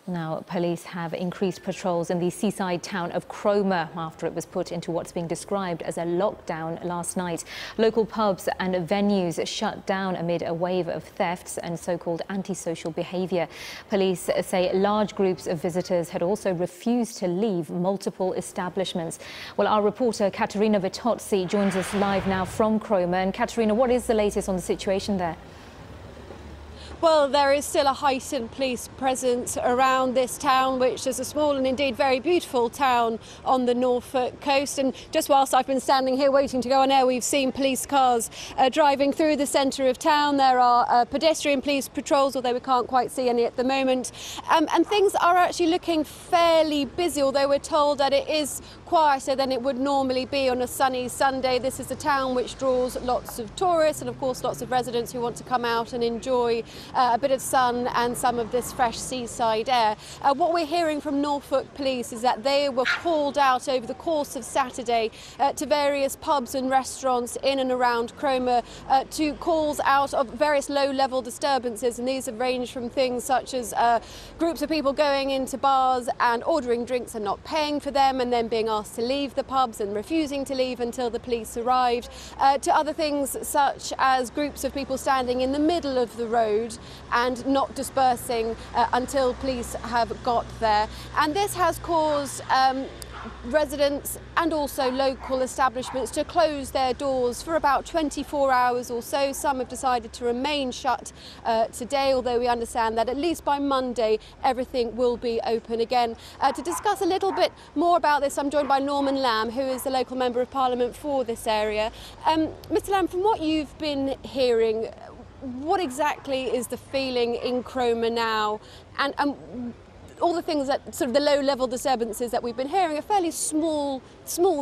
Now, police have increased patrols in the seaside town of Cromer after it was put into what's being described as a lockdown last night. Local pubs and venues shut down amid a wave of thefts and so-called antisocial behaviour. Police say large groups of visitors had also refused to leave multiple establishments. Well, our reporter Katerina Vittozzi joins us live now from Cromer. And Katerina, what is the latest on the situation there? Well, there is still a heightened police presence around this town, which is a small and indeed very beautiful town on the Norfolk coast. And just whilst I've been standing here waiting to go on air, we've seen police cars driving through the centre of town. There are pedestrian police patrols, although we can't quite see any at the moment. And things are actually looking fairly busy, although we're told that it is quieter than it would normally be on a sunny Sunday. This is a town which draws lots of tourists and, of course, lots of residents who want to come out and enjoy a bit of sun and some of this fresh seaside air. What we're hearing from Norfolk Police is that they were called out over the course of Saturday to various pubs and restaurants in and around Cromer to calls out of various low-level disturbances, and these have ranged from things such as groups of people going into bars and ordering drinks and not paying for them and then being asked to leave the pubs and refusing to leave until the police arrived, to other things such as groups of people standing in the middle of the road and not dispersing until police have got there. And this has caused residents and also local establishments to close their doors for about 24 hours or so. Some have decided to remain shut today, although we understand that at least by Monday everything will be open again. To discuss a little bit more about this, I'm joined by Norman Lamb, who is the local Member of Parliament for this area. Mr Lamb, from what you've been hearing, what exactly is the feeling in Cromer now? And all the things that sort of the low-level disturbances that we've been hearing are fairly small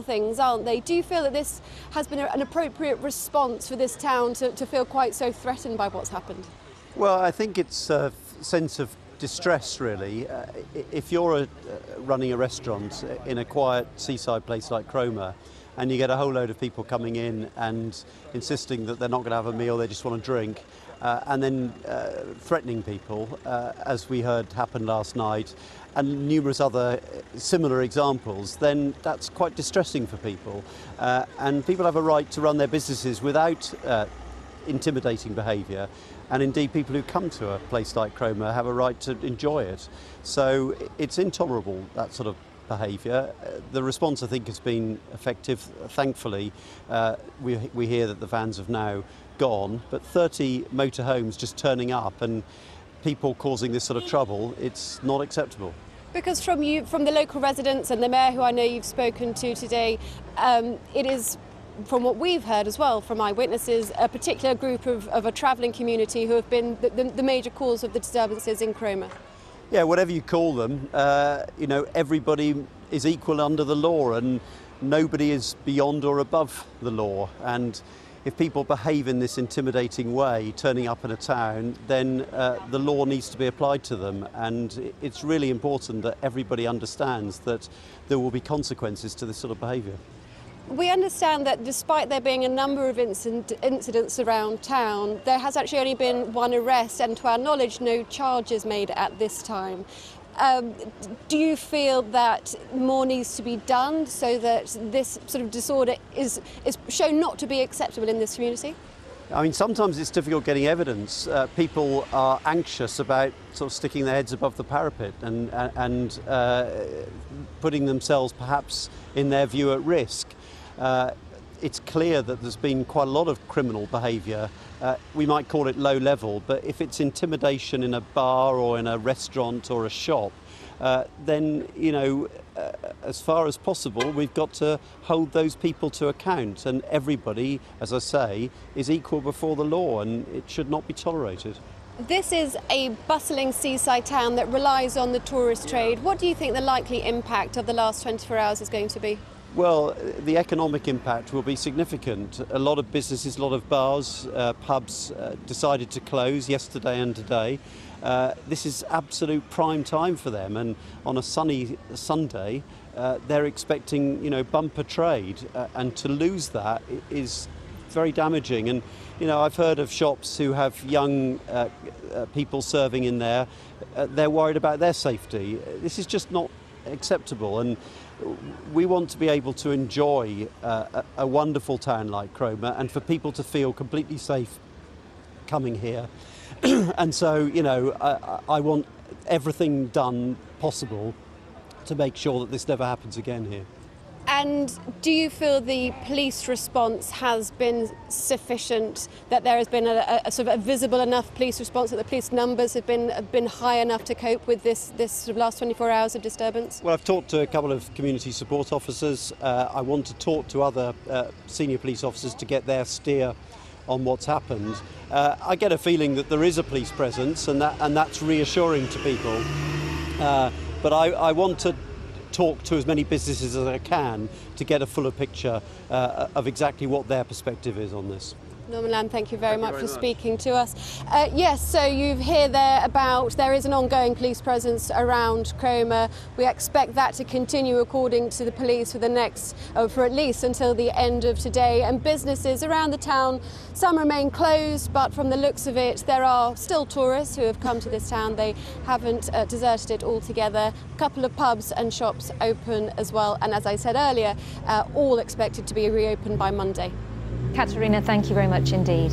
things, aren't they? Do you feel that this has been an appropriate response for this town to feel quite so threatened by what's happened? Well, I think it's a sense of distress, really. If you're running a restaurant in a quiet seaside place like Cromer, and you get a whole load of people coming in and insisting that they're not going to have a meal, they just want to drink, and then threatening people, as we heard happen last night, and numerous other similar examples, then that's quite distressing for people. And people have a right to run their businesses without intimidating behaviour, and indeed people who come to a place like Cromer have a right to enjoy it. So it's intolerable, that sort of behaviour. The response, I think, has been effective. Thankfully, we hear that the vans have now gone, but 30 motorhomes just turning up and people causing this sort of trouble, it's not acceptable. Because from the local residents and the mayor, who I know you've spoken to today, it is, from what we've heard as well from eyewitnesses, a particular group of a travelling community who have been the major cause of the disturbances in Cromer. Yeah, whatever you call them, you know, everybody is equal under the law and nobody is beyond or above the law. And if people behave in this intimidating way, turning up in a town, then the law needs to be applied to them. And it's really important that everybody understands that there will be consequences to this sort of behaviour. We understand that despite there being a number of incidents around town, there has actually only been one arrest and, to our knowledge, no charges made at this time. Do you feel that more needs to be done so that this sort of disorder is shown not to be acceptable in this community? I mean, sometimes it's difficult getting evidence. People are anxious about sort of sticking their heads above the parapet and putting themselves perhaps, in their view, at risk. It's clear that there's been quite a lot of criminal behaviour. We might call it low level, but if it's intimidation in a bar or in a restaurant or a shop, then, you know, as far as possible, we've got to hold those people to account. And everybody, as I say, is equal before the law, and it should not be tolerated. This is a bustling seaside town that relies on the tourist trade. What do you think the likely impact of the last 24 hours is going to be? Well, the economic impact will be significant. A lot of businesses, a lot of bars, pubs decided to close yesterday and today. This is absolute prime time for them, and on a sunny Sunday they're expecting, you know, bumper trade, and to lose that is very damaging. And I've heard of shops who have young people serving in there. They're worried about their safety. This is just not acceptable, and we want to be able to enjoy a wonderful town like Cromer, and for people to feel completely safe coming here. And so, I want everything done possible to make sure that this never happens again here. And do you feel the police response has been sufficient, that there has been a sort of a visible enough police response, that the police numbers have been high enough to cope with this sort of last 24 hours of disturbance? Well, I've talked to a couple of community support officers. I want to talk to other senior police officers to get their steer on what's happened. I get a feeling that there is a police presence, and that's reassuring to people. But I want to talk to as many businesses as I can to get a fuller picture of exactly what their perspective is on this. Norman Lamb, thank you very much for speaking to us. Yes, so you hear there is an ongoing police presence around Cromer. We expect that to continue, according to the police, for at least until the end of today. And businesses around the town, some remain closed, but from the looks of it, there are still tourists who have come to this town. They haven't deserted it altogether. A couple of pubs and shops open as well. And as I said earlier, all expected to be reopened by Monday. Katerina, thank you very much indeed.